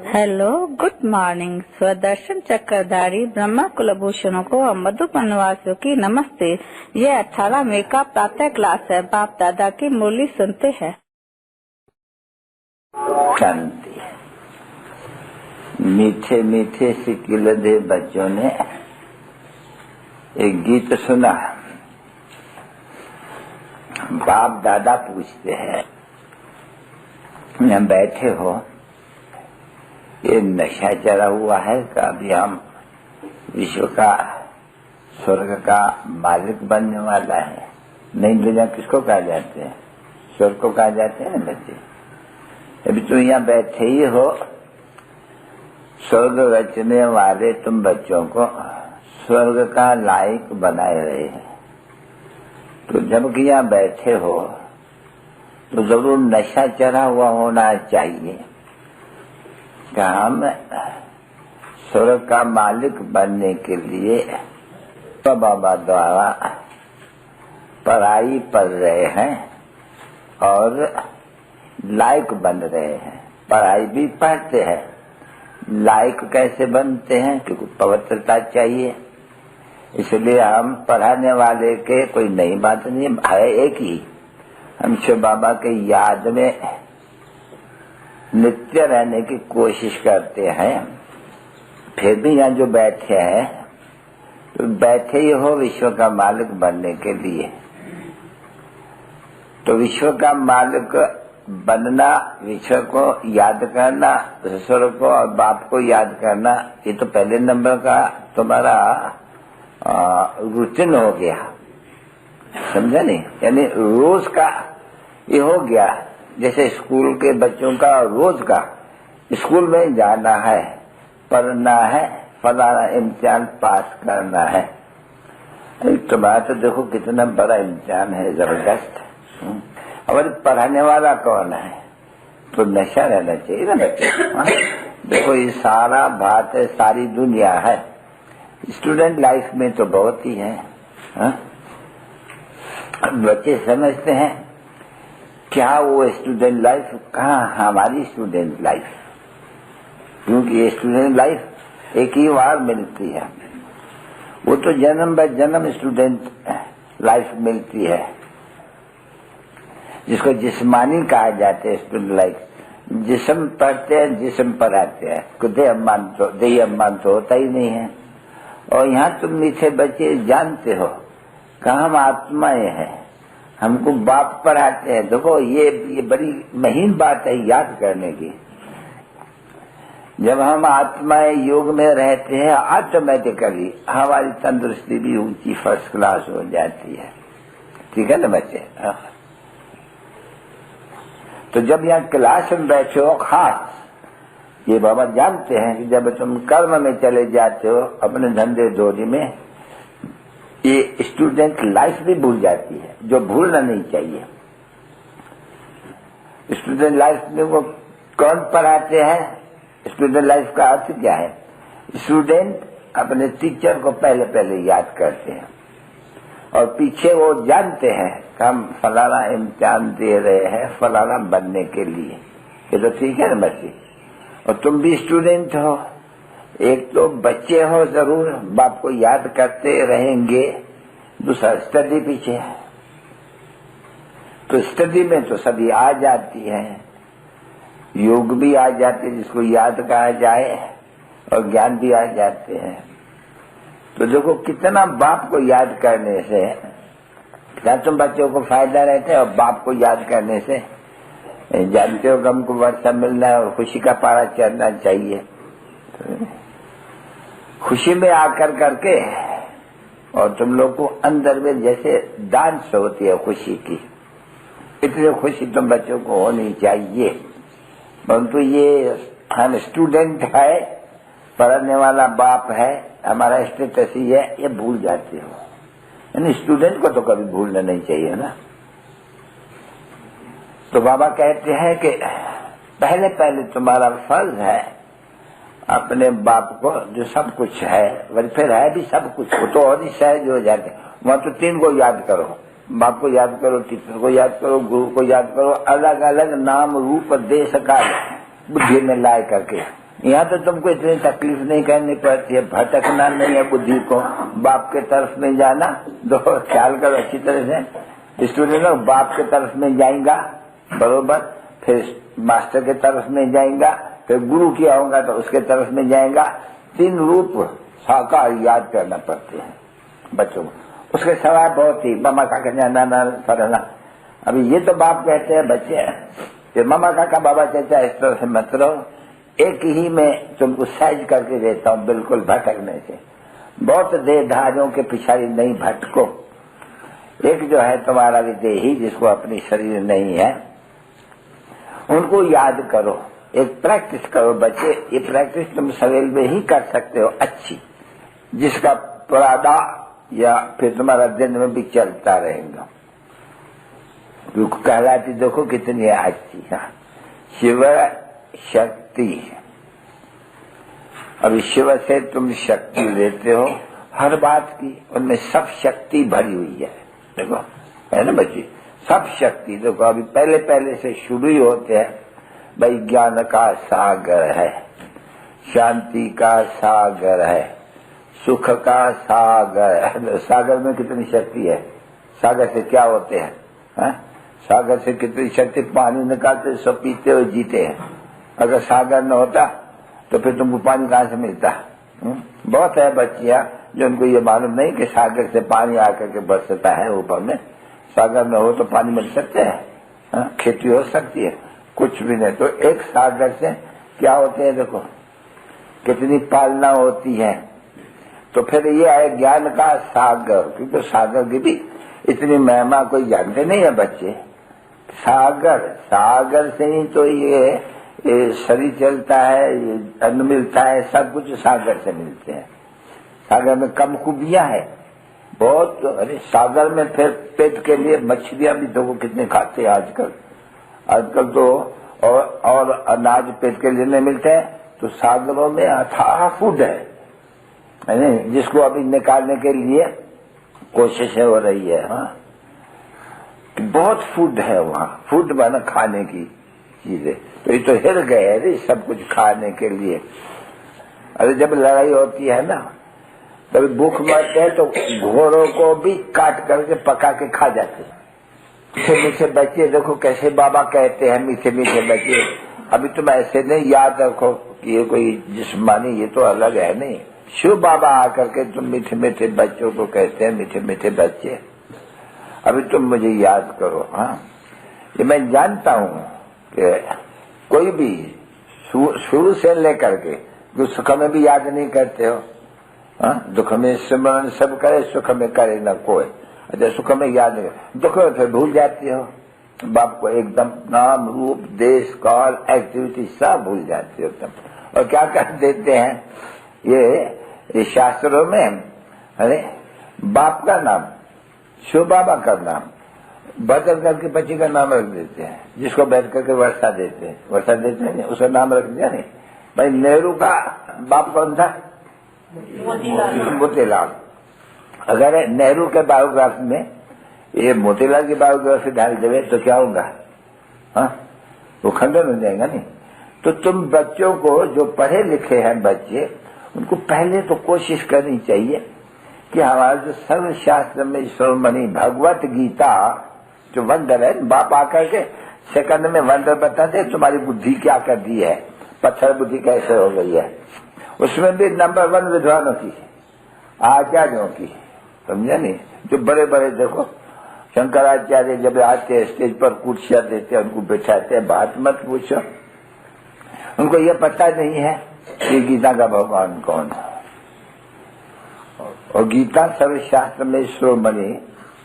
Hello, good morning. स्वदर्शन चक्रधारी ब्रह्मा कुलभूषणों को और मधुबन वासियों की नमस्ते। ये 18 मई का प्रातः क्लास है। बाप दादा की मुरली सुनते हैं। शांति। मीठे मीठे सिकिलधे बच्चों ने एक गीत सुना। बाप दादा पूछते हैं, यहाँ बैठे हो, ये नशा चढ़ा हुआ है कि अभी हम विश्व का स्वर्ग का मालिक बनने वाला है? नहीं, दुनिया किसको कहा जाते हैं? स्वर्ग को कहा जाते हैं ना बच्चे। अभी तुम यहाँ बैठे ही हो, स्वर्ग रचने वाले तुम बच्चों को स्वर्ग का लायक बनाए रहे हैं। तो जब कि यहाँ बैठे हो तो जरूर नशा चढ़ा हुआ होना चाहिए कि हम स्वर्ग का मालिक बनने के लिए तो बाबा द्वारा पढ़ाई पढ़ रहे हैं और लायक बन रहे हैं। पढ़ाई भी पढ़ते हैं, लायक कैसे बनते हैं? क्योंकि पवित्रता चाहिए। इसलिए हम पढ़ाने वाले के कोई नई बात नहीं है, एक ही। हम शिव बाबा के याद में नित्य रहने की कोशिश करते हैं। फिर भी यहाँ जो बैठे हैं तो बैठे ही हो विश्व का मालिक बनने के लिए। तो विश्व का मालिक बनना, विश्व को याद करना, ईश्वर को और बाप को याद करना, ये तो पहले नंबर का तुम्हारा रूटीन हो गया, समझा नहीं? यानी रोज का ये हो गया। जैसे स्कूल के बच्चों का रोज का स्कूल में जाना है, पढ़ना है, फलाना इम्तिहान पास करना है। तुम्हारा तो देखो कितना बड़ा इम्तिहान है, जबरदस्त। और पढ़ाने वाला कौन है? तो नशा रहना चाहिए ना बच्चे। देखो ये सारा बात है, सारी दुनिया है। स्टूडेंट लाइफ में तो बहुत ही है। बच्चे समझते हैं क्या वो स्टूडेंट लाइफ, कहाँ हमारी स्टूडेंट लाइफ? क्योंकि ये स्टूडेंट लाइफ एक ही बार मिलती है। वो तो जन्म ब जन्म स्टूडेंट लाइफ मिलती है, जिसको जिस्मानी कहा जाते हैं स्टूडेंट लाइफ। जिस्म पढ़ते हैं, जिस्म पढ़ाते हैं, देह अभिमान तो होता ही नहीं है। और यहाँ तुम मीठे बच्चे जानते हो कि हम आत्माएं हैं, हमको बाप पढ़ाते हैं। देखो ये बड़ी महीन बात है याद करने की। जब हम आत्माएं योग में रहते हैं, ऑटोमेटिकली हमारी तंदुरुस्ती भी ऊंची फर्स्ट क्लास हो जाती है। ठीक है ना बच्चे? तो जब यहाँ क्लास में बैठे हो, खास ये बाबा जानते हैं कि जब तुम कर्म में चले जाते हो, अपने धंधे धोरी में, ये स्टूडेंट लाइफ भी भूल जाती है, जो भूलना नहीं चाहिए। स्टूडेंट लाइफ में वो कौन पढ़ाते हैं? स्टूडेंट लाइफ का अर्थ क्या है? स्टूडेंट अपने टीचर को पहले याद करते हैं और पीछे वो जानते हैं कि हम फलाना इम्तिहान दे रहे हैं फलाना बनने के लिए। ये तो ठीक है ना बच्चे? और तुम भी स्टूडेंट हो, एक तो बच्चे हो, जरूर बाप को याद करते रहेंगे। दूसरा स्टडी पीछे है, तो स्टडी में तो सभी आ जाती है, योग भी आ जाते हैं जिसको याद कहा जाए, और ज्ञान भी आ जाते हैं। तो देखो कितना बाप को याद करने से क्या तुम बच्चों को फायदा रहता है। और बाप को याद करने से जानते हो गम को वर्षा मिलना है और खुशी का पारा चढ़ना चाहिए। तो खुशी में आकर करके, और तुम लोग को अंदर में जैसे डांस होती है खुशी की, इतनी खुशी तुम बच्चों को होनी चाहिए। परंतु ये हम स्टूडेंट है, पढ़ने वाला बाप है, हमारा स्टेटस ही है, ये भूल जाते हो। यानी स्टूडेंट को तो कभी भूलना नहीं चाहिए ना। तो बाबा कहते हैं कि पहले तुम्हारा फर्ज है अपने बाप को, जो सब कुछ है, फिर है भी सब कुछ, वो तो और ही सहज हो जाते। वहां तो तीन को याद करो, बाप को याद करो, टीचर को याद करो, गुरु को याद करो, अलग अलग नाम रूप देश काल बुद्धि में लाए करके यहाँ तो तुमको इतनी तकलीफ नहीं करनी पड़ती है, भटकना नहीं है बुद्धि को, बाप के तरफ में जाना। दो ख्याल करो अच्छी तरह से, स्टूडेंट लोग बाप के तरफ में जाएगा बरोबर, फिर मास्टर के तरफ में जाएगा, फिर गुरु किया होगा तो उसके तरफ में जाएगा। 3 रूप साकार याद करना पड़ते हैं बच्चों को। उसके सवाल बहुत ही मामा काका जाना ना फरना। अभी ये तो बाप कहते हैं बच्चे कि मामा काका बाबा चाचा इस तरह से मत रहो, एक ही में तुमको साइज करके देता हूँ बिल्कुल भटकने से। बहुत देहधारियों के पिछाड़ी नहीं भटको। एक जो है तुम्हारा विदेही जिसको अपनी शरीर नहीं है, उनको याद करो, एक प्रैक्टिस करो बच्चे। ये प्रैक्टिस तुम सवेल में ही कर सकते हो अच्छी, जिसका प्रादा या फिर तुम्हारा दिन में भी चलता रहेगा। कहलाती देखो कितनी है अच्छी। हाँ, शिव शक्ति। अभी शिव से तुम शक्ति लेते हो हर बात की, उनमें सब शक्ति भरी हुई है। देखो है ना बच्ची, सब शक्ति। देखो अभी पहले पहले से शुरू ही होते हैं भाई, ज्ञान का सागर है, शांति का सागर है, सुख का सागर है। सागर में कितनी शक्ति है, सागर से क्या होते हैं? हा? सागर से कितनी शक्ति, पानी निकालते सब पीते हुए जीते हैं। अगर सागर न होता तो फिर तुमको पानी कहाँ से मिलता? बहुत है बच्चियां जो उनको ये मालूम नहीं कि सागर से पानी आकर के बरसता है ऊपर में। सागर में हो तो पानी मिल सकते हैं, खेती हो सकती है, कुछ भी नहीं। तो एक सागर से क्या होते हैं, देखो कितनी पालना होती है। तो फिर ये है ज्ञान का सागर, क्योंकि सागर की भी इतनी महिमा कोई जानते नहीं है बच्चे। सागर, सागर से ही तो ये शरीर चलता है, ये अन्न मिलता है, सब कुछ सागर से मिलते हैं। सागर में कम खूबियां है बहुत। अरे सागर में फिर पेट के लिए मछलियां भी देखो कितने खाते हैं आजकल। आजकल तो और अनाज पेट के लिए नहीं मिलते हैं, तो सागरों में अथाह फूड है नहीं, जिसको अभी निकालने के लिए कोशिशें हो रही है। हाँ, बहुत फूड है वहाँ, फूड बना खाने की चीजें। तो ये तो हिल गए अरे सब कुछ खाने के लिए। अरे जब लड़ाई होती है ना, तभी भूख मरते हैं तो घोड़ों को भी काट करके पका के खा जाते हैं। मीठे मीठे बच्चे देखो कैसे बाबा कहते हैं, मीठे मीठे बच्चे। अभी तुम ऐसे नहीं याद रखो कि ये कोई जिस्मानी, ये तो अलग है नहीं। शिव बाबा आकर के तुम मीठे मीठे बच्चों को कहते हैं मीठे मीठे बच्चे। अभी तुम मुझे याद करो। हाँ, ये मैं जानता हूँ कि कोई भी शुरू से लेकर के जो सुख में भी याद नहीं करते हो। हाँ, दुख में सिमरन सब करे, सुख में करे न कोई। अच्छा, सुख में याद नहीं, दुख में फिर भूल जाती हो बाप को एकदम, नाम रूप देश काल एक्टिविटी सब भूल जाती हो एकदम। और क्या कर देते हैं ये शास्त्रों में, अरे बाप का नाम, शिव बाबा का नाम बदल करके बच्चे का नाम रख देते हैं, जिसको बैठ करके वर्षा देते हैं। वर्षा देते हैं उसका नाम रख दिया नहीं। भाई नेहरू का बाप कौन था? मोतीलाल। अगर नेहरू के बायोग्राफी में ये मोतीलाल की बायोग्राफी डाल देवे तो क्या होगा? हाँ, वो खंडन हो जाएगा नहीं। तो तुम बच्चों को जो पढ़े लिखे हैं बच्चे, उनको पहले तो कोशिश करनी चाहिए कि हमारा जो सर्वशास्त्र में शिरोमणि भगवत गीता जो वंडर है, बाप आकर के सेकंड में वंडर बताते तुम्हारी बुद्धि क्या कर दी है, पत्थर बुद्धि कैसे हो गई है। उसमें भी नंबर 1 विद्वानों की, आचार्यों की, समझे नहीं? जो बड़े बड़े देखो शंकराचार्य जब आते हैं स्टेज पर कुर्सियां देते हैं, उनको बिठाते हैं, बात मत पूछो। उनको ये पता नहीं है कि गीता का भगवान कौन है। और गीता सर्वशास्त्र में शिरोमणि,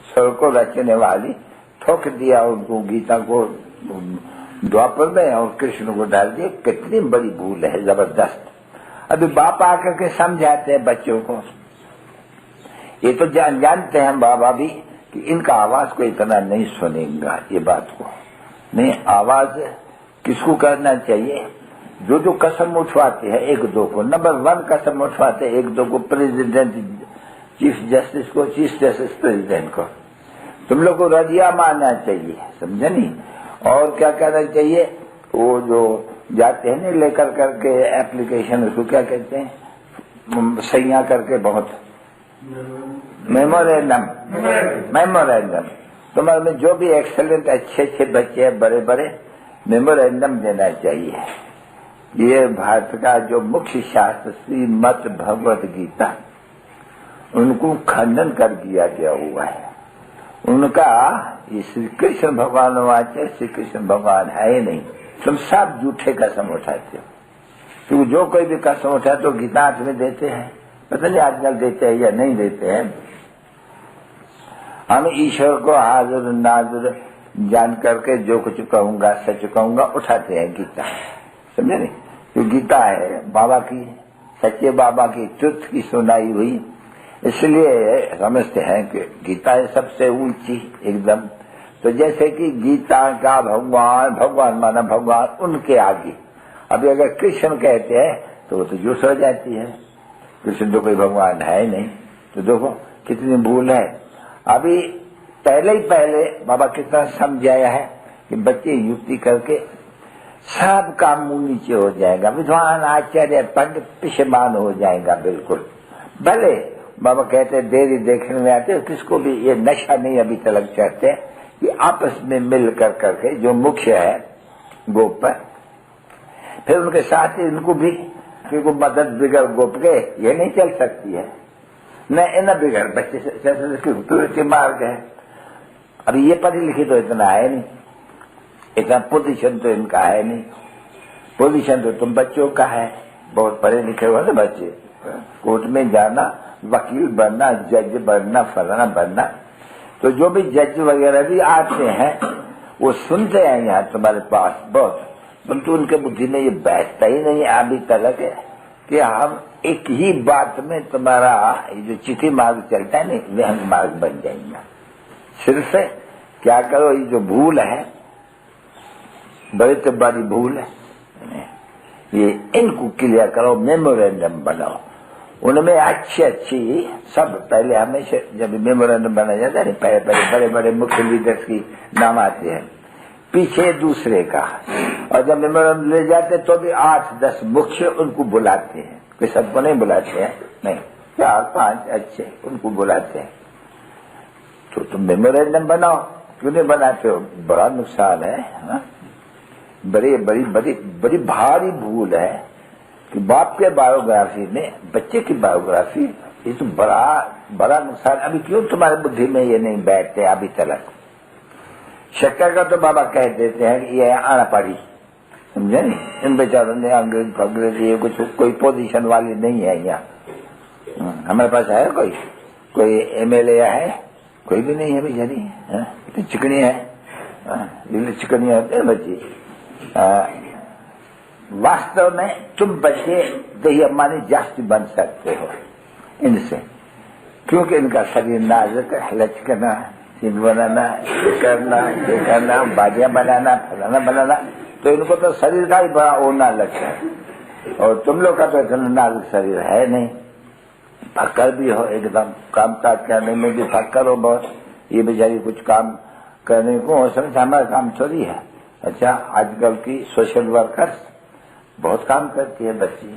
स्वर को रचने वाली, ठोक दिया उनको गीता को द्वापर में और कृष्ण को डाल दिया। कितनी बड़ी भूल है, जबरदस्त। अभी बाप आकर के समझाते हैं बच्चों को। ये तो जानते हैं बाबा भी कि इनका आवाज को इतना नहीं सुनेगा, ये बात को नहीं। आवाज किसको करना चाहिए? जो जो कसम उठवाते हैं एक दो को, नंबर 1 कसम उठवाते हैं एक दो को, प्रेसिडेंट, चीफ जस्टिस को, चीफ जस्टिस प्रेसिडेंट को। तुम लोग को रजिया मानना चाहिए, समझे नहीं? और क्या करना चाहिए? वो जो जाते हैं नहीं लेकर करके एप्लीकेशन, उसको क्या कहते हैं, सैया करके बहुत, मेमोरेंडम। तुम्हारे में जो भी एक्सेलेंट अच्छे अच्छे बच्चे हैं बड़े बड़े, मेमोरेंडम देना चाहिए। ये भारत का जो मुख्य शास्त्र श्रीमद् भगवत गीता, उनको खंडन कर दिया गया हुआ है। उनका ये श्री कृष्ण भगवान वाचे, श्री कृष्ण भगवान है ही नहीं, तुम सब झूठे कसम उठाते हो। क्योंकि जो कोई भी कसम उठाए तो गीता में देते हैं, पता नहीं आजकल देते हैं या नहीं देते हैं। हम ईश्वर को हाजिर नाजिर जान करके जो कुछ कहूंगा सच कहूंगा उठाते हैं गीता, समझे नहीं। तो गीता है बाबा की, सच्चे बाबा की ट्रुथ की सुनाई हुई, इसलिए समझते हैं कि गीता है सबसे ऊंची एकदम। तो जैसे कि गीता का भगवान, भगवान माना भगवान, उनके आगे अभी अगर कृष्ण कहते हैं तो वो तो झूठ हो जाती है, कृष्ण तो कोई भगवान है ही नहीं। तो देखो कितनी भूल है। अभी पहले बाबा कितना समझाया है कि बच्चे युक्ति करके सब काम मुंह नीचे हो जाएगा, विद्वान आचार्य पंडित पिछमान हो जाएगा बिल्कुल। भले बाबा कहते देरी देखने में आते, किसको भी ये नशा नहीं अभी तक चढ़ते कि आपस में मिल कर करके जो मुख्य है गोप पर, फिर उनके साथ ही इनको भी, क्योंकि मदद बिगड़ गोप के ये नहीं चल सकती है, न बिगड़ बच्चे से मार्ग है। अब ये पढ़ी लिखी तो इतना है नहीं, इतना पोजीशन तो इनका है नहीं, पोजीशन तो तुम बच्चों का है, बहुत पढ़े लिखे हुए ना बच्चे, कोर्ट में जाना, वकील बनना, जज बनना, फलाना बनना। तो जो भी जज वगैरह भी आते हैं वो सुनते हैं यहाँ तुम्हारे पास बहुत, परंतु उनके बुद्धि में ये बैठता ही नहीं अभी तक है कि हम एक ही बात में तुम्हारा जो चिट्ठी मार्ग चलता है नहीं, विहंग मार्ग बन जाएगा। सिर्फ क्या करो, ये जो भूल है बड़ी तो बड़ी भूल है, ये इनको क्लियर करो, मेमोरेंडम बनाओ, उनमें अच्छी सब। पहले हमेशा जब मेमोरेंडम बनाया जाता है पहले बड़े बड़े मुख्य लीडर्स की नाम आते हैं, पीछे दूसरे का, और जब मेमोरेंडम ले जाते तो भी 8-10 मुख्य उनको बुलाते हैं, कोई सबको नहीं बुलाते हैं, नहीं 4-5 अच्छे उनको बुलाते हैं। तो तुम मेमोरेंडम बनाओ, क्यों नहीं बनाते हो? बड़ा नुकसान है, बड़ी भारी भूल है कि बाप के बायोग्राफी में बच्चे की बायोग्राफी, ये तो बड़ा नुकसान। अभी क्यों तुम्हारी बुद्धि में ये नहीं बैठते अभी तक? शक्कर का तो बाबा कह देते हैं कि ये आना पड़ी, समझे नहीं, इन बेचारों ने अंग्रेजी ये कोई पोजीशन वाली नहीं है यहाँ। हमारे पास है कोई एमएलए है? कोई भी नहीं है बेचारी, तो चिकनी है, चिकनी होते हैं बच्ची। वास्तव में तुम बच्चे दही अम्बानी जास्ती बन सकते हो इनसे, क्योंकि इनका शरीर नाजुक है, लचकना, सीन बनाना, ये करना, बाजियां बनाना, फलाना बनाना, तो इनको तो शरीर का ही बड़ा ओना लगता है। और तुम लोग का तो इतना नाजुक शरीर है नहीं, फक्कर भी हो एकदम, काम काज करने में भी फक्कर हो बहुत। ये बेचारी कुछ काम करने को समझ, हमारा काम थोड़ी है। अच्छा, आजकल की सोशल वर्कर्स बहुत काम करती है बच्ची,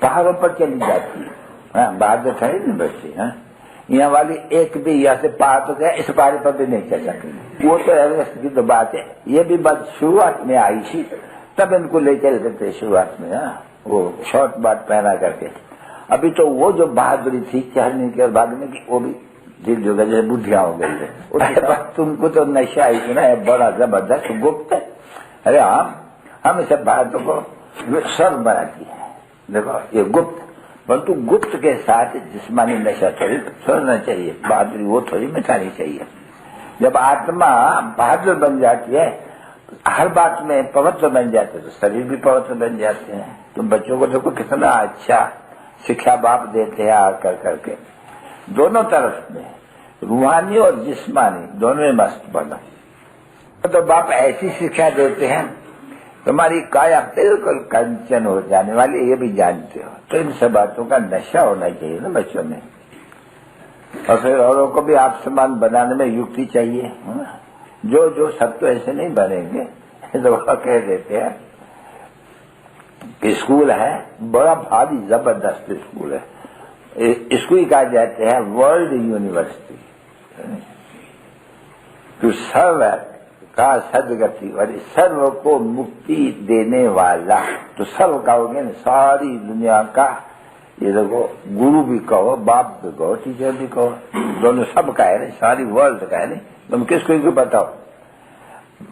पहाड़ों पर चली जाती है, बाहर जो ठहरी नहीं बच्ची, यहाँ वाली एक भी यहाँ से पहाड़ तो गया, इस पहाड़ी पर भी नहीं चल सकती। वो तो एवरेस्ट की तो बात है, ये भी बात शुरुआत में आई थी, तब इनको ले चलते थे शुरुआत में, वो शॉर्ट बात पहना करके। अभी तो वो जो बहादुरी थी चढ़ने की और भागने की, वो भी दिल जो गए बुद्धियां हो गई है। उसके बाद तुमको तो नशा आई थी ना, बड़ा जबरदस्त गुप्त। अरे हम इसे बातों को स्वर्ग बनाती है, देखो ये गुप्त, परंतु गुप्त के साथ जिस्मानी नशा थोड़ी छोड़ना चाहिए, बहादुरी वो थोड़ी मिटानी चाहिए। जब आत्मा बहादुर बन जाती है, हर बात में पवित्र बन जाते, तो शरीर भी पवित्र बन जाते हैं। तुम बच्चों को देखो कितना अच्छा शिक्षा बाप देते हैं आकर करके, दोनों तरफ में रूहानी और जिस्मानी दोनों में मस्त बनो। तो बाप ऐसी शिक्षा देते हैं तुम्हारी काया बिल्कुल कंचन हो जाने वाली, ये भी जानते हो। तो इन सब बातों का नशा होना चाहिए ना बच्चों में, और फिर औरों को भी आप समान बनाने में युक्ति चाहिए। जो सब तो ऐसे नहीं बनेंगे, तो कह देते हैं स्कूल है, बड़ा भारी जबरदस्त स्कूल है। इसको ही कहा जाते हैं वर्ल्ड यूनिवर्सिटी। तो सर्व का सदगति और सर्व को मुक्ति देने वाला, तो सर्व कहोगे ना, सारी दुनिया का, ये देखो गुरु भी कहो, बाप भी कहो, टीचर भी कहो, दोनों सब का है, सारी वर्ल्ड का है। नहीं तुम किसको बताओ,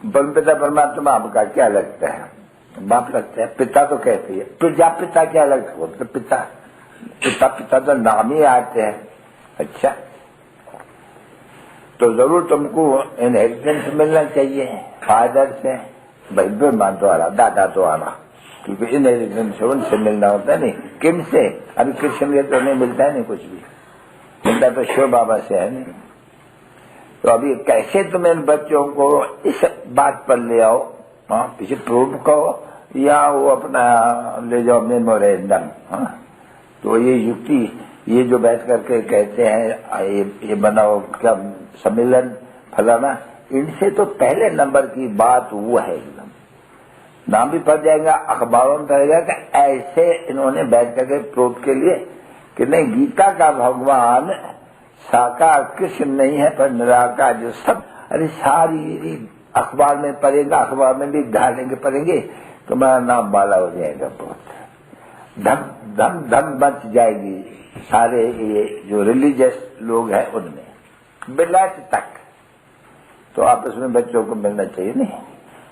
परमपिता परमात्मा आपका क्या लगता है? बाप लगता है। पिता तो कहती है, प्रजापिता क्या लगता है? तो पिता, पिता पिता तो नाम ही आते हैं। अच्छा, तो जरूर तुमको इनहेरिटेंस मिलना चाहिए फादर से, भाई ब्रह्मा द्वारा, दादा द्वारा, क्योंकि इनहेरिटेंस उनसे मिलना होता है। नहीं किन से? अभी कृष्ण के तो नहीं मिलता है, नहीं कुछ भी मिलता तो शिव बाबा से है। नहीं तो अभी कैसे तुम इन बच्चों को इस बात पर ले आओ, पीछे प्रूफ कहो या वो अपना ले जाओ मेमोरेंडम। तो ये युक्ति, ये जो बैठ करके कहते हैं ये बनाओ क्या सम्मेलन फलाना, इनसे तो पहले नंबर की बात वो है। एकदम नाम भी पढ़ जाएगा, अखबारों में पढ़ेगा कि ऐसे इन्होंने बैठ करके प्रूफ के लिए कि नहीं, गीता का भगवान साकार कृष्ण नहीं है पर निराकार, जो सब, अरे सारी अखबार में पढ़ेगा, अखबार में भी ढालेंगे पढ़ेंगे, तुम्हारा नाम बाला हो जाएगा। बहुत धम धम धम बच जाएगी सारे ये जो रिलीजियस लोग हैं उनमें, बिलाट तक। तो आपस में बच्चों को मिलना चाहिए नहीं,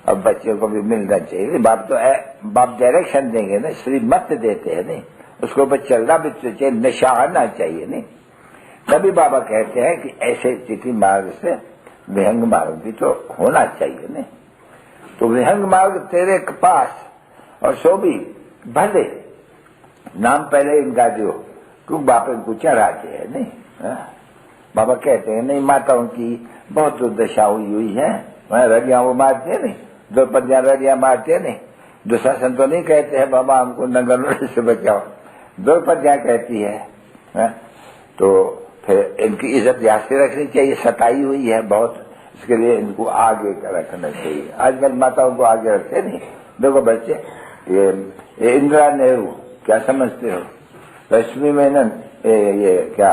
अब बच्चों को भी मिलना चाहिए। बाप तो बाप डायरेक्शन देंगे ना, श्रीमत देते हैं नहीं, उसके ऊपर चलना भी चाहिए, नशा आना चाहिए नहीं। तभी बाबा कहते हैं कि ऐसे चिति मार्ग से विहंग मार्ग भी तो होना चाहिए नहीं। तो विहंग मार्ग तेरे के पास, और सो भी भले नाम पहले इनका दो, क्यों बाप इनको चढ़ाते हैं नहीं। बाबा कहते हैं नहीं, माताओं की बहुत दुर्दशा हुई है, वहां रड़िया वो मारते हैं नहीं, द्रौपदियां रड़िया मारते हैं नहीं। दुशासन तो नहीं कहते हैं बाबा हमको नंगर से बचाओ, द्रौपदियां कहती है। तो फिर इनकी इज्जत ध्यान से रखनी चाहिए, सताई हुई है बहुत, इसके लिए इनको आगे रखना चाहिए। आजकल माताओं को आगे रखते नहीं। देखो बच्चे, ये इंदिरा नेहरू क्या समझते हो, रश्मि मेनन, ये क्या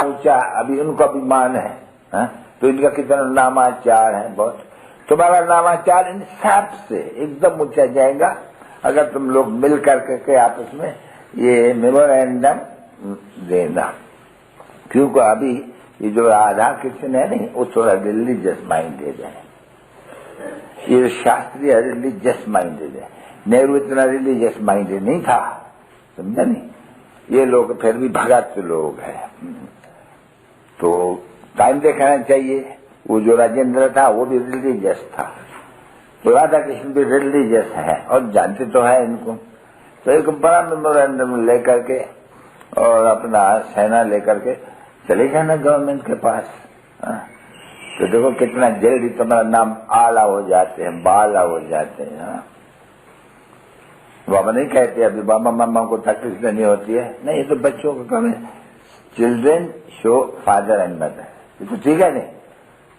ऊंचा, अभी उनको अभिमान है, तो इनका कितना नामाचार है बहुत। तुम्हारा नामाचार इन सब से एकदम ऊंचा जाएगा अगर तुम लोग मिल करके आपस में ये मेमोरेंडम देना। क्योंकि अभी ये जो राधा कृष्ण है नहीं, वो थोड़ा रिलीजियस माइंडेड है, ये शास्त्रीय रिलीजियस माइंडेड है। नेहरू इतना रिलीजियस माइंडेड नहीं था, समझा नहीं। ये लोग फिर भी भगत लोग हैं, तो टाइम देखना चाहिए। वो जो राजेंद्र था वो भी रिलीजियस था, तो राधा कृष्ण भी रिलीजियस है और जानते तो है इनको। तो एक बड़ा मेमोरेंडम लेकर के और अपना सेना लेकर के चले जाना गवर्नमेंट के पास। तो देखो कितना जल्दी तुम्हारा नाम आला हो जाते हैं, बाला हो जाते हैं। बाबा नहीं कहते अभी बाबा मामा को तकलीफ नहीं होती है, नहीं, ये तो बच्चों को कम है। Children show father and mother, ये तो ठीक है नहीं।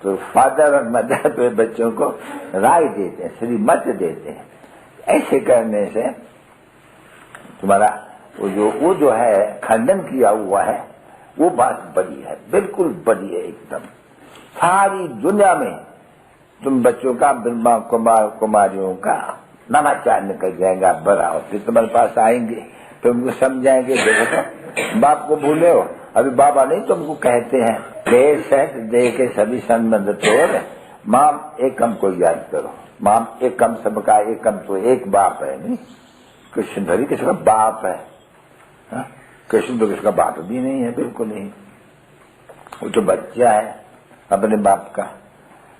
तो फादर और मदर तो बच्चों को राय देते हैं, श्रीमत देते हैं। ऐसे करने से तुम्हारा वो जो है खंडन किया हुआ है, वो बात बड़ी है, बिल्कुल बड़ी है एकदम। सारी दुनिया में तुम बच्चों का, ब्रह्मा कुमार कुमारियों का नामाचार निकल जाएगा बड़ा, फिर तुम्हारे पास आएंगे, तुमको समझाएंगे। देखो तो बाप को भूले हो, अभी बाबा नहीं तुमको कहते हैं देश है दे के सभी संबंध तोड़, माम एकम को याद करो। माम एकम सबका एकम, तो एक बाप है नहीं। कृष्ण धरी किसका बाप है, कृष्ण तो किसका बाप भी नहीं है, बिल्कुल नहीं। वो तो बच्चा है अपने बाप का।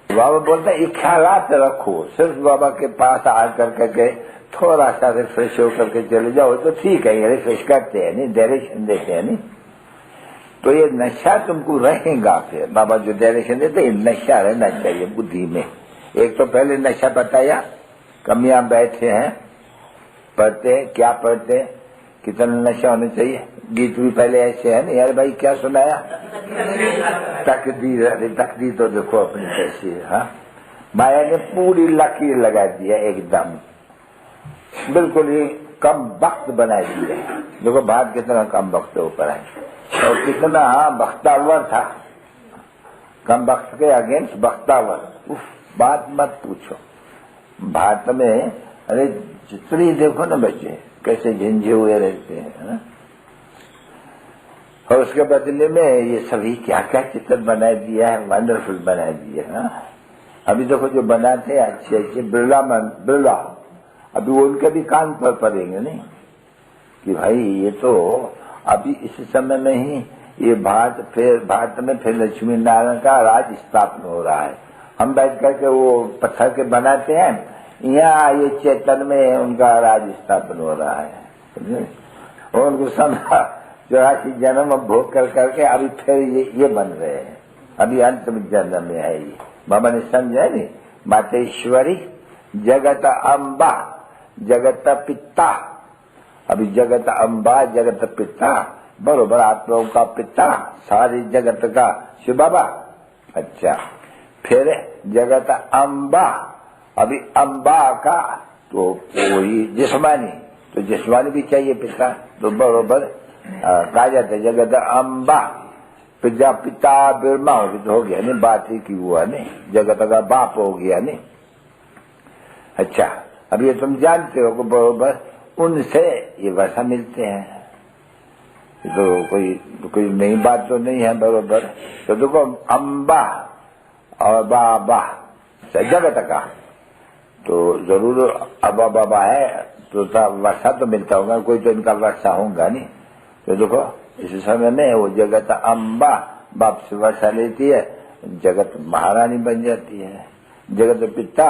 बाबा बोलता है ख्यालात रखो, सिर्फ बाबा के पास आ करके थोड़ा सा रिफ्रेश होकर के चले जाओ तो ठीक है, ये रिफ्रेश करते हैं नहीं, डायरेक्शन देते हैं नहीं। तो ये नशा तुमको रहेगा। फिर बाबा जो डायरेक्शन देते हैं, नशा रहना चाहिए बुद्धि में। एक तो पहले नशा बताया, कमियां बैठे हैं, पढ़ते हैं, क्या पढ़ते हैं, कितना नशा होना चाहिए। गीत भी पहले ऐसे है नहीं, यार भाई क्या सुनाया, तकदीर, अरे तकदीर तो देखो अपनी कैसी है। माया ने पूरी लकीर लगा दिया एकदम, बिल्कुल ही कम वक्त बना दिया। देखो भारत कितना कम वक्त ऊपर है और कितना बख्तावर था, कम वक्त के अगेंस्ट बख्तावर। उफ, बात मत पूछो। भारत में अरे जितनी देखो ना बच्चे कैसे झंझे हुए रहते हैं ना? और उसके बदले में ये सभी क्या क्या चित्र बना दिया है, वंडरफुल बना दिया है ना? अभी देखो जो बनाते हैं अच्छे अच्छे बिरला, अभी वो उनके भी कान पर पड़ेंगे नहीं कि भाई ये तो अभी इस समय में ही ये भारत में फिर लक्ष्मी नारायण का राज स्थापना हो रहा है। हम बैठ करके वो पत्थर के बनाते हैं, यहाँ ये चेतन में उनका राज स्थापना हो रहा है। और उनको समझा 84 जन्म भोग कर करके अभी फिर ये बन रहे हैं, अभी अंतिम जन्म में है ये। बाबा ने समझा नहीं, मातेश्वरी जगत अम्बा जगत पिता। अभी जगत अम्बा जगत पिता बरोबर आत्माओं का पिता, सारी जगत का शिव बाबा। अच्छा, फिर जगत अम्बा, अभी अम्बा का तो वही जिस्मानी, तो जिस्मानी भी चाहिए पिता, तो बरोबर कहा जाता है जगत अम्बा प्रजापिता बिरमा हो गया नहीं, बात ही की हुआ नहीं, जगत का बाप हो गया नहीं। अच्छा, अब ये तुम जानते हो कि बरोबर उनसे ये वैसा मिलते हैं, तो कोई नई बात तो नहीं है बरोबर। तो देखो अम्बा और बाबा जगत का तो जरूर अबा बाबा है तो वर्षा तो मिलता होगा, कोई तो इनका वर्षा होगा नहीं। तो देखो इस समय में वो जगत अम्बा बाप से वर्षा लेती है, जगत महारानी बन जाती है, जगत पिता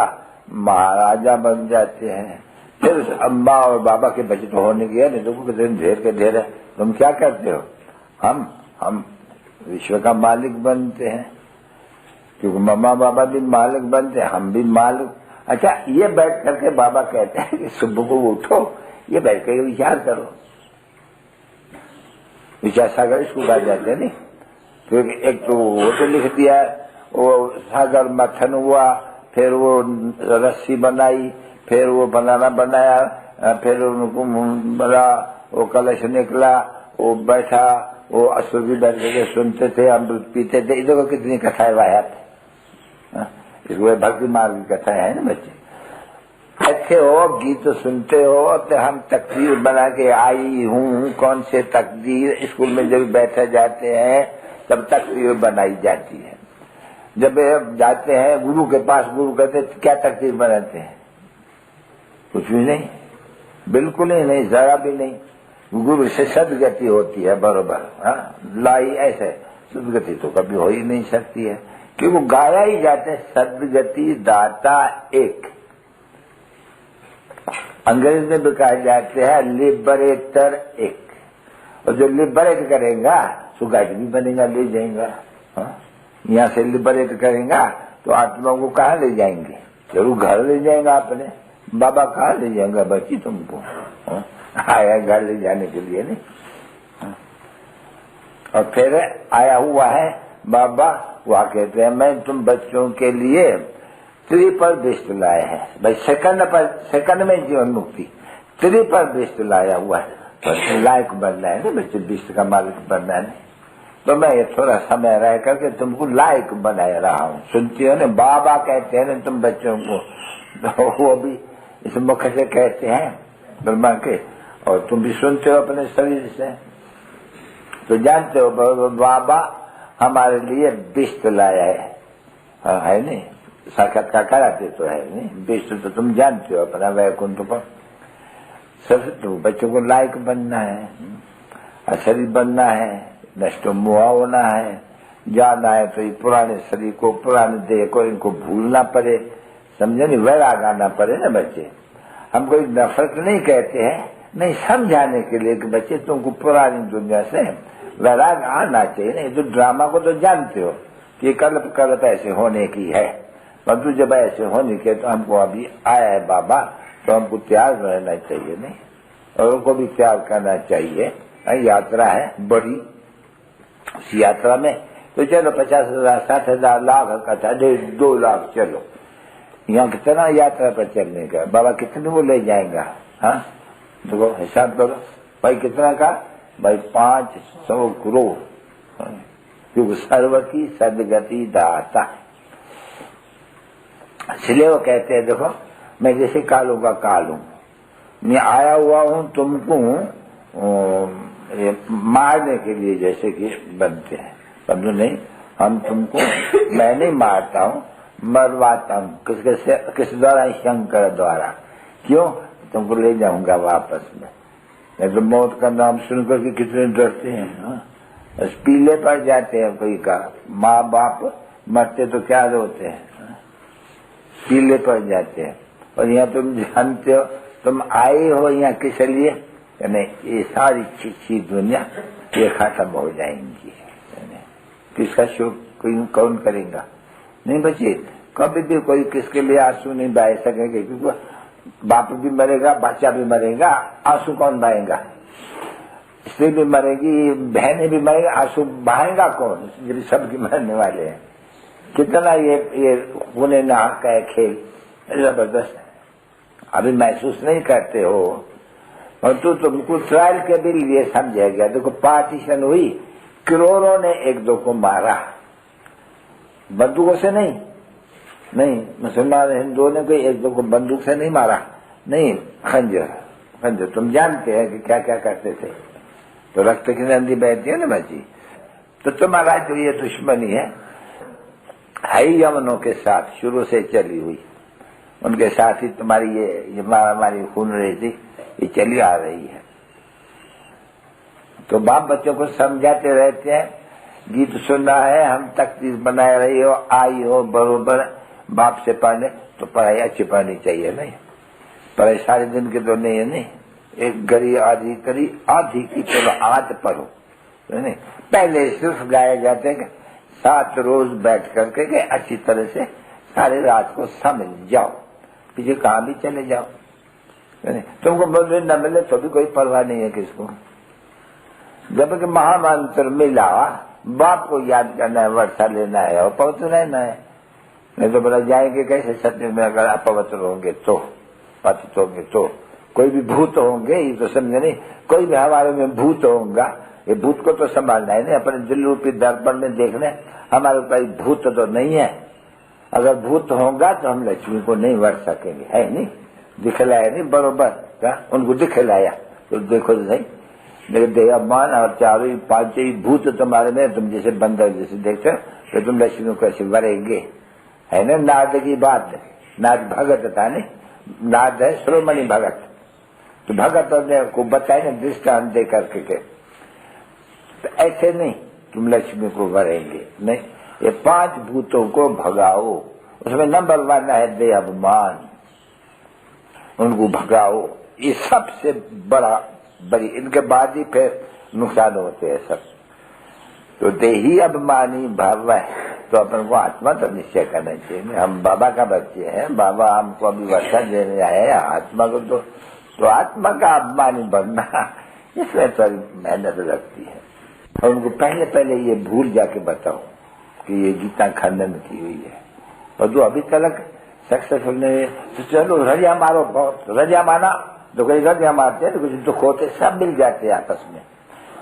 महाराजा बन जाते हैं। फिर उस अम्बा और बाबा के बचत होने की है, नहीं तो कितने ढेर के ढेर है। तुम क्या करते हो? हम विश्व का मालिक बनते हैं, क्योंकि मम्मा बाबा भी मालिक बनते हैं, हम भी मालिक। अच्छा, ये बैठ करके बाबा कहते हैं कि सुबह को उठो, ये बैठ करके विचार करो। विचार सागर इसको कहा जाते हैं नहीं, क्योंकि एक तो वो तो लिख दिया, वो सागर मथन हुआ, फिर वो रस्सी बनाई, फिर वो बनाया, फिर उनको बना वो कलश निकला, वो बैठा, वो असुर भी बैठ के सुनते थे, अमृत पीते थे। इधर को कितनी कथाएं वायात, इसको भक्ति मार्ग की कथाएं है ना बच्चे। अच्छे हो, गीत सुनते हो, तो हम तकदीर बना के आई हूँ, कौन से तकदीर स्कूल में जब बैठे जाते हैं तब तकदीर बनाई जाती है। जब जाते हैं गुरु के पास, गुरु कहते क्या तकदीर बनाते हैं? कुछ भी नहीं, बिल्कुल ही नहीं, जरा भी नहीं। गुरु से सदगति होती है बरोबर, लाई ऐसे सदगति तो कभी हो ही नहीं सकती है, क्योंकि गाया ही जाते सदगति दाता एक। अंग्रेजी में भी कहा जाते हैं लिबरेटर एक, और जो लिबरेट करेगा तो गाइड भी बनेगा, ले जाएगा। यहाँ से लिबरेट करेगा तो आत्मा को कहाँ ले जाएंगे? जरूर घर ले जाएगा अपने। बाबा कहाँ ले जाएगा बच्ची तुमको? आया घर ले जाने के लिए नहीं। और फिर आया हुआ है बाबा, वहाँ कहते हैं मैं तुम बच्चों के लिए त्रिपर बिष्ट लाया है। भाई सेकंड में जीवन मुक्ति, त्रिपर बिष्ट लाया हुआ है, तो लायक बनना है ना बच्चे, बिष्ट का मालिक बनना है। तो मैं ये थोड़ा समय रह करके तुमको लायक बनाया रहा हूँ। सुनती हो ना, बाबा कहते हैं ना तुम बच्चों को, तो वो भी इस मुख से कहते हैं ब्रह्मा के, और तुम भी सुनते हो अपने शरीर से, तो जानते हो बाबा हमारे लिए बिष्ट लाया है नहीं? साक्षात्कार कराते तो है नहीं, बिष्ट तो तुम जानते हो अपना वैकुंठ पर। सबसे तो बच्चों को लायक बनना है, शरीर बनना है, नष्ट मुआ होना है, जाना है तो ये पुराने शरीर को, पुराने देह को इनको भूलना पड़े, समझे नहीं? वैराग आना पड़े ना बच्चे। हम कोई नफरत नहीं कहते हैं, नहीं, समझाने के लिए कि बच्चे तुमको पुरानी दुनिया से वैराग आना चाहिए। नहीं तो ड्रामा को तो जानते हो कि कल्प ऐसे होने की है, परंतु जब ऐसे होने के तो हमको अभी आया है बाबा, तो हमको तैयार रहना चाहिए नहीं, और उनको भी तैयार करना चाहिए। यात्रा है बड़ी, उस यात्रा में तो चलो 50,000 60,000 लाख का 2 लाख चलो, यहाँ कितना यात्रा पर चलने का, बाबा कितने वो ले जाएगा? हाँ, देखो हिसाब करो भाई कितना का, भाई 500 करोड़, क्योंकि सर्व की सदगति दाता। इसलिए वो कहते हैं देखो मैं जैसे कालों का काल हूं, मैं आया हुआ हूं तुमको मारने के लिए, जैसे कि बनते हैं, समझो नहीं, हम तुमको मैं नहीं मारता हूं, मरवाता हूं। किस द्वारा? शंकर द्वारा। क्यों? तुमको ले जाऊंगा वापस में। नहीं तो मौत का नाम सुनकर के कितने डरते हैं, हाँ? बस पीले पड़ जाते हैं। कोई का माँ बाप मरते तो क्या रोते हैं, हाँ? पीले पड़ जाते हैं। और यहाँ तुम जानते हो तुम आए हो यहाँ किस लिए? नहीं, ये सारी चीज दुनिया ये खत्म हो जाएंगी। किसका शोक कोई कौन करेगा? नहीं बच्चे, कभी भी कोई किसके लिए आंसू नहीं बहा सकेंगे, क्योंकि बाप भी मरेगा, बच्चा भी मरेगा, आंसू कौन बहाएगा? स्त्री भी मरेगी, बहने भी मरेगा, आंसू बहाएगा कौन? जब सबके मरने वाले हैं। कितना ये होने ना का खेल जबरदस्त है। अभी महसूस नहीं करते हो, और तुमको ट्रायल के भी लिए समझेगा। देखो पार्टीशन हुई, करोड़ों ने एक दो को मारा, बंदूकों से नहीं, मुसलमान हिंदुओं ने कोई एक दो को बंदूक से नहीं मारा, नहीं, खंजर। तुम जानते हैं कि क्या क्या करते थे। तो रक्त की नदी बहती है ना बची। तो तुम्हारा जो ये दुश्मनी है यमनों के साथ शुरू से चली हुई, उनके साथ ही तुम्हारी ये हमारी खून रही थी, ये चली आ रही है। तो बाप बच्चों को समझाते रहते हैं, गीत सुनना है, हम तकदीर बनाए रही हो, आई हो बरोबर बाप से पढ़ने, तो पढ़ाई अच्छी पढ़नी चाहिए। नहीं पढ़ाई सारे दिन के तो नहीं है, नहीं, एक गरी आधी करी, आधी की चलो आध पढ़ो, नहीं। पहले सिर्फ गाए जाते हैं 7 रोज बैठ करके के अच्छी तरह से सारी रात को समझ जाओ, पीछे कहाँ भी चले जाओ। नहीं तुमको मिले न मिले तो भी कोई परवाह नहीं है किसको। जब कि महामंत्र मिला, बाप को याद करना है, वर्षा लेना है और पवित्र रहना है। नहीं तो बोला जाएंगे कैसे सत्य में? अगर अपवित्र होंगे तो, पतित होंगे तो, कोई भी भूत होंगे, ये तो समझे नहीं, कोई भी हमारे में भूत होगा, ये भूत को तो संभालना है नहीं, अपने दिल रूपी दर्पण में देखने हमारे कोई भूत तो नहीं है। अगर भूत होगा तो हम लक्ष्मी को नहीं वर सकेंगे, है नहीं, दिखलाया नहीं बरोबर, क्या उनको दिखलाया तो देखो नहीं, देहमान और चारों पांचों ही भूत तुम्हारे में, तुम जैसे बंदर जैसे देखते हो, तो तुम लक्ष्मी को ऐसे वरेंगे, है ना। नाद की बात, नाद भगत था नहीं, नाद है श्रोमणि भगत, तो भगत को बताए ना दृष्टांत दे करके के, तो ऐसे नहीं तुम लक्ष्मी को वरेंगे, नहीं, ये 5 भूतों को भगाओ। उसमें नंबर 1 है दे अभिमान, उनको भगाओ। ये सबसे बड़ी, इनके बाद ही फिर नुकसान होते हैं सब। तो देही अभिमानी भाव है, तो अपन को आत्मा तो निश्चय करना चाहिए। हम बाबा का बच्चे हैं, बाबा हमको अभी वर्षा देने आए हैं, आत्मा को तो आत्मा का अभिमानी बनना, इसमें थोड़ी मेहनत लगती है। और उनको पहले ये भूल जाके बताओ कि ये गीता खंडन की हुई है, और जो अभी तक सक्सेसफुल नहीं, तो चलो रजा मारो, बहुत रजा माना तो कोई रजा मारते हैं, तो कुछ दुख होते, सब मिल जाते हैं आपस में,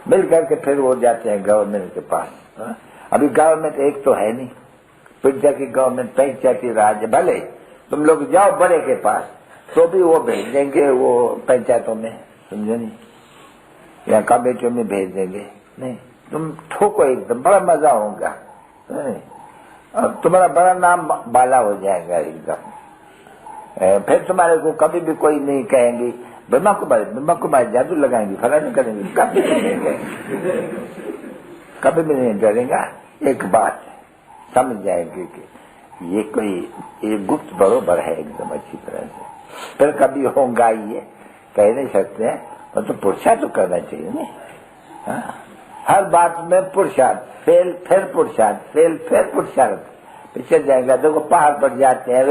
मिल करके फिर वो जाते हैं गवर्नमेंट के पास। अभी गवर्नमेंट एक तो है नहीं, पिज्जा की गवर्नमेंट, पंचायती राज, भले तुम लोग जाओ बड़े के पास तो भी वो भेज देंगे, वो पंचायतों में, समझो नहीं, या कमेटियों में भेज देंगे। नहीं तुम ठोको एकदम, बड़ा मजा होगा, और तुम्हारा बड़ा नाम बाला हो जाएगा एकदम। फिर तुम्हारे को कभी भी कोई नहीं कहेंगे ब्रह्मा कुमारी जादू लगाएंगे, फला नहीं करेंगे, कभी नहीं कहेंगे, कभी भी नहीं डरेगा। एक बात समझ जाएंगे कि ये गुप्त बरोबर है एकदम अच्छी तरह से। फिर कभी होगा ये कह नहीं सकते हैं, और तो पुरुषार्थ तो करना चाहिए नहीं। हाँ? हर बात में पुरुषार्थ, फेल फिर पुरुषार्थ, फेल फिर पुरुषार्थ, पीछे जाएगा। देखो पहाड़ पर जाते हैं,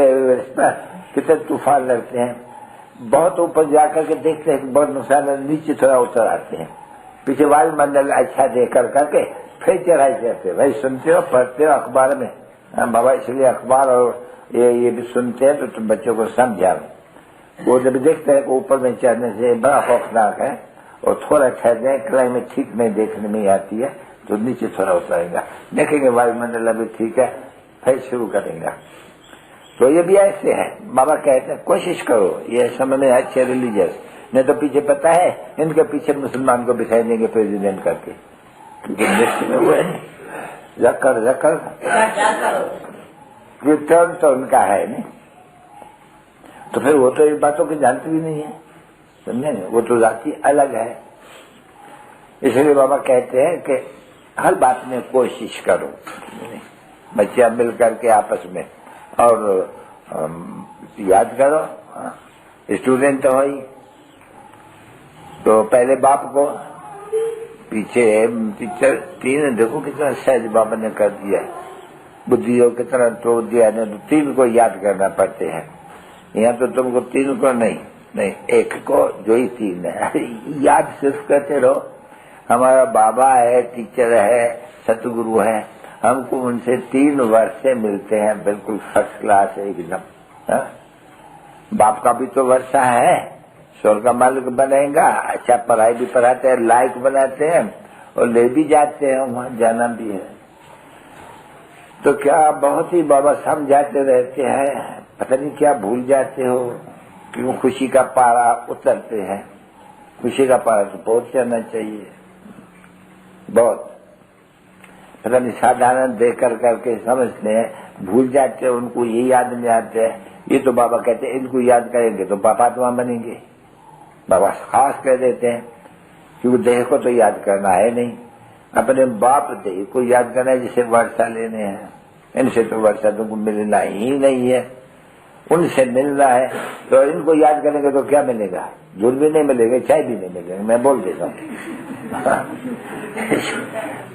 कितने तूफान लगते हैं, बहुत ऊपर जाकर के देखते हैं बहुत नुकसान, नीचे थोड़ा उतर आते हैं, पीछे वायुमंडल अच्छा देख करके फिर चढ़ाई करते। भाई सुनते हो, पढ़ते हो अखबार में, बाबा इसलिए अखबार और ये भी सुनते हैं, तो तुम बच्चों को समझाओ। वो जब देखते हैं कि ऊपर में चढ़ने से बड़ा खौफनाक है और थोड़ा ठहर जाए, क्लाइमेट ठीक नहीं देखने में आती है तो नीचे थोड़ा उतरेगा, देखेंगे वायुमंडल अभी ठीक है, फिर शुरू करेंगे। तो ये भी ऐसे है। बाबा कहते हैं कोशिश करो, ये समय में अच्छे रिलीजियस, नहीं तो पीछे पता है इनके पीछे मुसलमान को बिठाई देंगे प्रेसिडेंट करके, क्योंकि देश में हुए जकर रिटर्न तो उनका है नहीं, तो फिर वो तो इन बातों की जानती भी नहीं है, समझे नहीं, वो तो जाति अलग है। इसलिए बाबा कहते हैं कि हर बात में कोशिश करो, बच्चे मिल करके आपस में, और याद करो स्टूडेंट तो ही, तो पहले बाप को, पीछे टीचर, तीन देखो कितना सहज बाबा ने कर दिया, बुद्धि को कितना तोड़ दिया ने, तो तीन को याद करना पड़ते हैं। यहाँ तो तुमको तीन को नहीं एक को, जो ही तीन है याद सिर्फ करते रहो। हमारा बाबा है, टीचर है, सतगुरु है, हमको उनसे 3 वर्ष से मिलते हैं, बिल्कुल फर्स्ट क्लास एकदम। बाप का भी तो वर्षा है, स्वर्ग का मालिक बनेगा, अच्छा पढ़ाई भी पढ़ाते हैं, लायक बनाते हैं और ले भी जाते हैं, वहां जाना भी है। तो क्या बहुत ही बाबा समझाते रहते हैं, पता नहीं क्या भूल जाते हो, क्यों खुशी का पारा उतरते हैं। खुशी का पारा तो पहुंच जाना चाहिए, बहुत पता नहीं साधारण देख करके समझते हैं, भूल जाते हैं, उनको ये याद नहीं आते हैं। ये तो बाबा कहते हैं इनको याद करेंगे तो पापात्मा बनेंगे, बाबा खास कह देते हैं, क्योंकि देह को तो याद करना है नहीं, अपने बाप देह को याद करना है, जिसे वर्षा लेने हैं। इनसे तो वर्षा तुमको मिलना ही नहीं है, उनसे मिलना है, तो इनको याद करेंगे तो क्या मिलेगा, झूठ भी नहीं मिलेगा, चाय भी नहीं मिलेगा, मैं बोल देता हूँ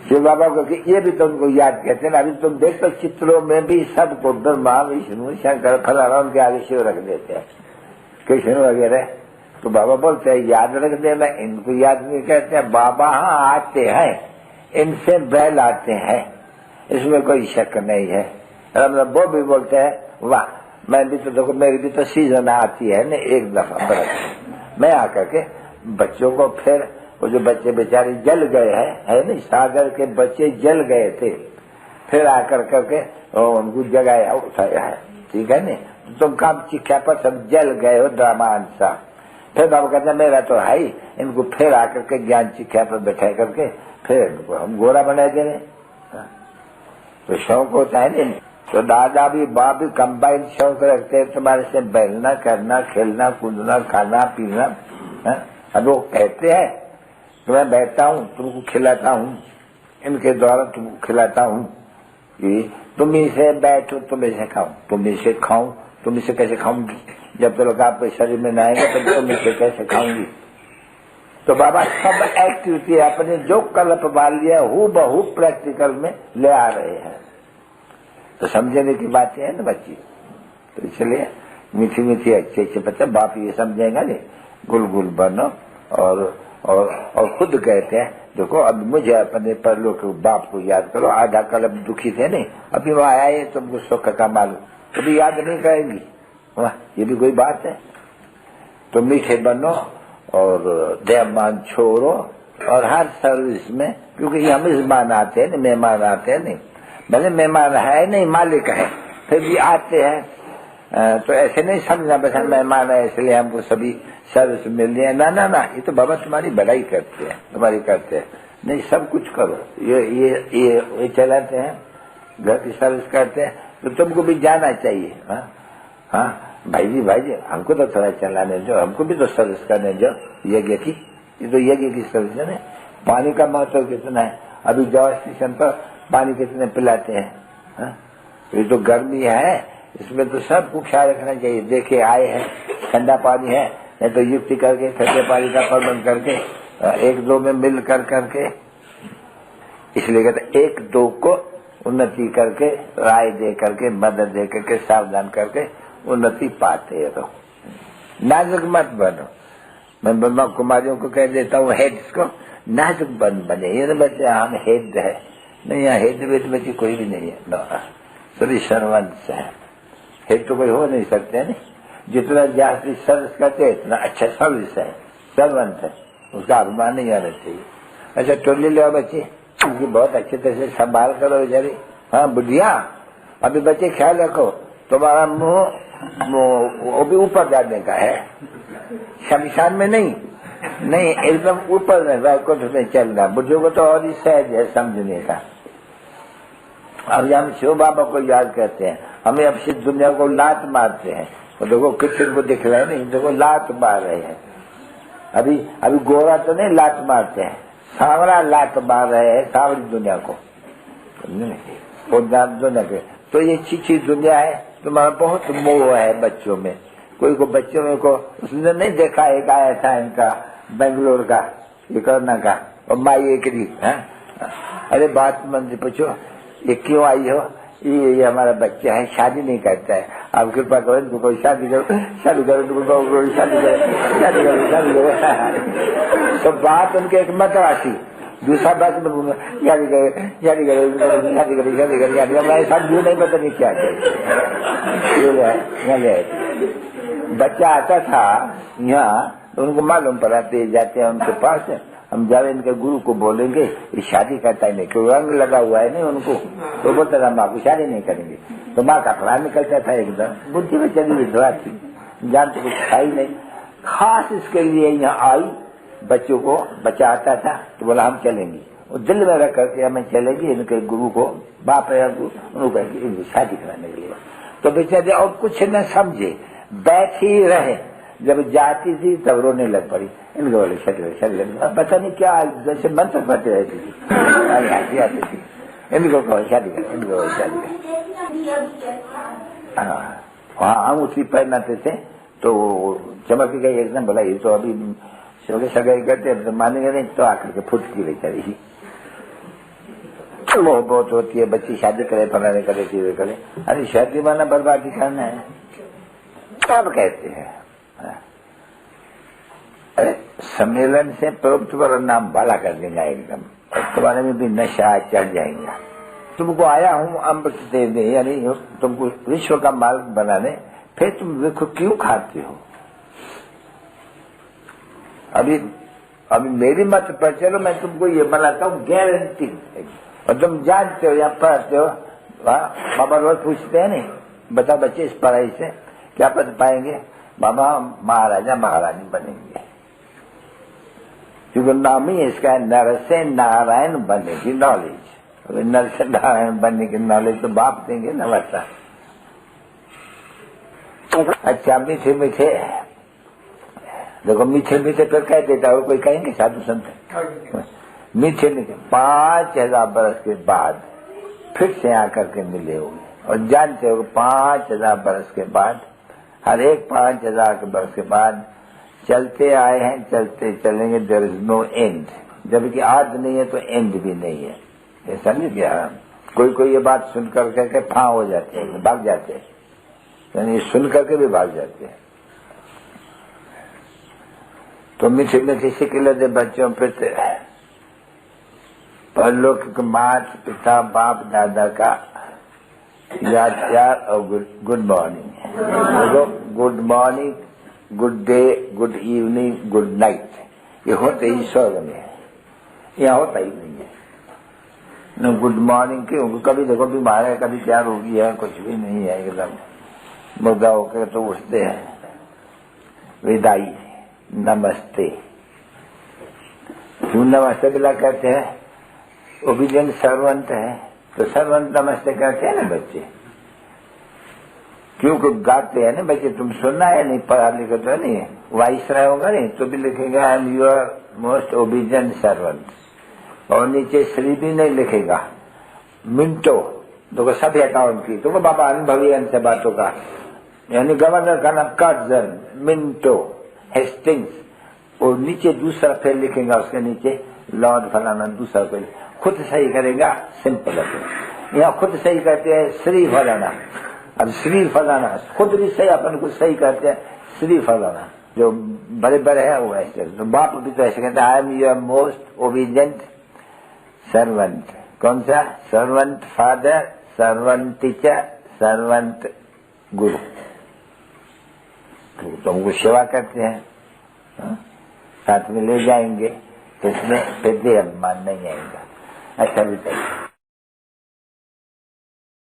शिव बाबा को कि ये भी तुमको याद कहते हैं। अभी तुम देखो चित्रों में भी सबको ब्रह्मा विष्णु शंकर फलाराम के आगे शिव रख देते हैं, कृष्ण वगैरह, तो बाबा बोलते हैं याद रख देना, इनको याद नहीं कहते हैं। बाबा हाँ आते हैं, इनसे बैल आते हैं, इसमें कोई शक नहीं है। वो भी बोलते हैं वाह, मैं भी तो देखो, मेरी भी तो सीजन आती है न एक दफा बरस, मैं आकर के बच्चों को, फिर वो जो बच्चे बेचारे जल गए है नहीं, सागर के बच्चे जल गए थे, फिर आकर करके उनको जगाया उठाया है, ठीक है नहीं, तो तुम काम चिख्या पर सब जल गए हो ड्रामान सा। फिर बाबा कहते मेरा तो है ही, इनको फिर आकर के ज्ञान चिख्या पर बैठा करके फिर इनको हम गोरा बना दे रहे। तो शौक होता है नहीं, तो दादा भी बाप भी कंबाइंड शौक रखते हैं तुम्हारे से, बैलना करना, खेलना कूदना, खाना पीना। अब वो कहते हैं कि मैं बैठता हूँ तुमको खिलाता हूँ, इनके द्वारा तुमको खिलाता हूँ, तुम इसे बैठो तुम इसे खाओ, तुम इसे खाओ, तुम इसे कैसे खाऊंगी, जब तक आपके शरीर में न आएगा तब तुम इसे कैसे खाऊंगी। तो बाबा सब एक्टिविटी अपने जो कल्प बाल लिया हूँ बहु प्रैक्टिकल में ले आ रहे हैं, तो समझने की बातें है ना बच्ची। तो इसलिए मीठी मीठी अच्छे अच्छे बच्चे, बाप ये समझेगा नहीं, गुल गुल बनो। और खुद कहते हैं देखो अब मुझे अपने परलोक के बाप को याद करो, आधा कल्प दुखी थे नहीं, अभी वो आया है तुमको सुख का मालूम, कभी याद नहीं करेंगी, वाह ये भी कोई बात है। तो मीठे बनो और देहमान छोड़ो, और हर सर्विस में, क्योंकि हम मेहमान आते हैं, मेहमान आते हैं नहीं, भले मेहमान है नहीं मालिक है, फिर भी आते हैं, तो ऐसे नहीं समझना बस हम मेहमान है इसलिए हमको सभी सर्विस मिल रही है, ना ना ना, ये तो बाबा तुम्हारी बड़ाई करते हैं, तुम्हारी करते हैं नहीं, सब कुछ करो, ये चलाते हैं, घर की सर्विस करते हैं, तो तुमको भी जाना चाहिए। हाँ भाई जी हमको तो थोड़ा चलाने दो, हमको भी तो सर्विस करने दो यज्ञ की, ये तो यज्ञ की सर्विस है। पानी का महत्व कितना है, अभी जॉय स्टेशन पर पानी कितने पिलाते हैं, ये तो गर्मी है, इसमें तो सबको ख्याल रखना चाहिए। देखे आए हैं ठंडा पानी है, नहीं तो युक्ति करके ठंडे पानी का प्रबंध करके एक दो में मिल करके, इसलिए कहते एक दो को उन्नति करके, राय दे करके, मदद दे करके, सावधान करके उन्नति पाते रहो, नाजुक मत बनो। मैं ब्रह्मा कुमारियों को कह देता हूँ हेड्स को, नाजुक बने, ये बच्चे हम हेड है नहीं, यहाँ हेड वेद बच्चे कोई भी नहीं है, सभी सर्वंस है, हेड तो कोई हो नहीं सकते है नहीं, जितना जास्ती सर्विस करते इतना अच्छा सर्विस है, सर्वंट है, उसका अभिमान नहीं आना चाहिए। अच्छा टोली ले बच्चे, उनकी बहुत अच्छे तरह से संभाल करो बेचारी। हाँ बुढ़िया, अभी बच्चे ख्याल रखो, तुम्हारा मुंह वो भी ऊपर जाने का है, शमशान में नहीं, नहीं एकदम ऊपर में वैकुंठ में चलना। बुढ़ियों को तो और ही सहज है समझने का। अब हम शिव बाबा को याद करते हैं, हमें अब से दुनिया को लात मारते हैं, तो देखो किसी को दिख रहा है नहीं, देखो लात मार रहे हैं। अभी गोरा तो नहीं लात मारते हैं, सांवरा लात मार रहे हैं सांवरी दुनिया को, दुनिया के। तो ये चीची दुनिया है, तुम्हारा बहुत मोह है बच्चों में। कोई को बच्चों में को उसने नहीं देखा, एक आया था इनका बेंगलोर का, ये करना का, और माई एक दी, अरे बात मंदिर पूछो ये क्यों आई हो, ये हमारा बच्चा है, शादी नहीं करता है, आप कृपा करो इनको कोई शादी करो, शादी करो, शादी करो, शादी करो, शादी करो। तो बात उनके एक मत आती, दूसरा बात में शादी करो, शादी करो, शादी करो, शादी करो, शादी करो, मैं सब नहीं पता नहीं क्या बच्चा आता था यहाँ, तो उनको मालूम पड़ा, जाते हैं उनके पास, हम जावे इनके गुरु को बोलेंगे ये शादी करता ही नहीं, क्यों रंग लगा हुआ है नहीं उनको, तो बोलते था माँ को शादी नहीं करेंगे। तो माँ का प्राण निकलता था एकदम, बुद्धि में चली विधवा थी, जानते कुछ था ही नहीं। खास इसके लिए यहाँ आई, बच्चों को बच्चा आता था तो बोला हम चलेंगे, और दिल में रख करके हमें चलेंगे इनके गुरु को, बाप है गुरु, उनको कहेंगे इनकी शादी कराने के लिए। तो बेचारे और कुछ न समझे, बैठ ही रहे। जब जाती थी तब रोने लग पड़ी, इनको बोले शरीर पता नहीं क्या, जैसे मंत्र पढ़ते रहती थी, हंसी आती थी, इनको कहो शादी कर, इनको कहो शादी कर। हाँ हम उसी पहनाते थे तो चमक गई एकदम, बोला ये तो अभी सगाई करते तो मानेंगे नहीं, तो आकर के फुट की बेचारी। वो बहुत होती है, बच्ची शादी करे, फलाने करे, चीजें करे, अरे शादी माना बर्बादी करना है, सब कहते हैं। अरे सम्मेलन से प्रवृत्त पर नाम बाला कर देगा एकदम, तुम्हारे में भी नशा चढ़ जाएगा। तुमको आया हूँ अमृत देने, यानी तुमको विश्व का मार्ग बनाने, फिर तुम देखो क्यों खाते हो। अभी मेरी मत पर चलो, मैं तुमको ये बनाता हूँ गारंटी, और तुम जानते हो या पढ़ते हो, बाबा रोज पूछते हैं नहीं, बता बच्चे इस पढ़ाई से क्या पद पाएंगे, बाबा महाराजा महारानी बनेंगे, क्योंकि नाम ही इसका नर से नारायण बनने की नॉलेज। नर से नारायण बनने की नॉलेज तो बाप देंगे न बच्चा। अच्छा मीठे मीठे देखो, मीठे मीठे फिर कह देता है कोई, कहेंगे साधु संत मीठे मीठे 5000 बरस के बाद फिर से आकर के मिले होंगे, और जानते हो 5000 बरस के बाद, हर एक 5000 बरस के बाद चलते आए हैं, चलते चलेंगे, देयर इज नो एंड। जबकि आद नहीं है तो एंड भी नहीं है, ये समझ गया। कोई ये बात सुन करके फां हो जाते हैं, भाग जाते हैं, यानी सुन करके भी भाग जाते हैं। तो मीठे मीठे सिखले दे बच्चों पे परलोक माता पिता बाप दादा का याद प्यार और good morning, good morning, good day, good evening, good night, ये होते ही स्वर्ग में है, यहाँ होता ही नहीं है न गुड मॉर्निंग। क्यों, कभी देखो बीमार है, कभी प्यार हो गया है, कुछ भी नहीं है, एकदम मुर्दा होकर तो उठते हैं, विदाई नमस्ते। क्यों नमस्ते बिला कहते हैं, ओबीडियंट सर्वेंट है तो सर्वेंट नमस्ते कहते हैं ना बच्चे, क्योंकि गाते हैं ना बच्चे, तुम सुनना है नहीं, पढ़ा लिखा तो नहीं है, वाइस रहा होगा नहीं तो भी लिखेगा I am your most obedient servant, और नीचे श्री भी नहीं लिखेगा, मिंटो तो सभी अकाउंट की, तो बाबा अनुभवी से बातों का, यानी गवर्नर का नाम कर्जन, मिंटो, हेस्टिंग्स, और नीचे दूसरा फेर लिखेगा, उसके नीचे लॉर्ड फलाना दूसरा फेर, खुद सही करेगा, सिंपल है। यहाँ खुद सही करते हैं श्री फलाना, अब श्री फलाना खुद भी सही अपन को सही करते हैं, श्री फलाना जो बड़े बड़े हैं वो ऐसे, तो बाप भी तो ऐसे कहते हैं, I am your most obedient servant. कौन सा servant father, servant teacher, servant गुरु, तो हमको सेवा करते हैं, हाँ? साथ में ले जाएंगे तो इसमें फिर भी अभिमान नहीं आएगा। अच्छा भी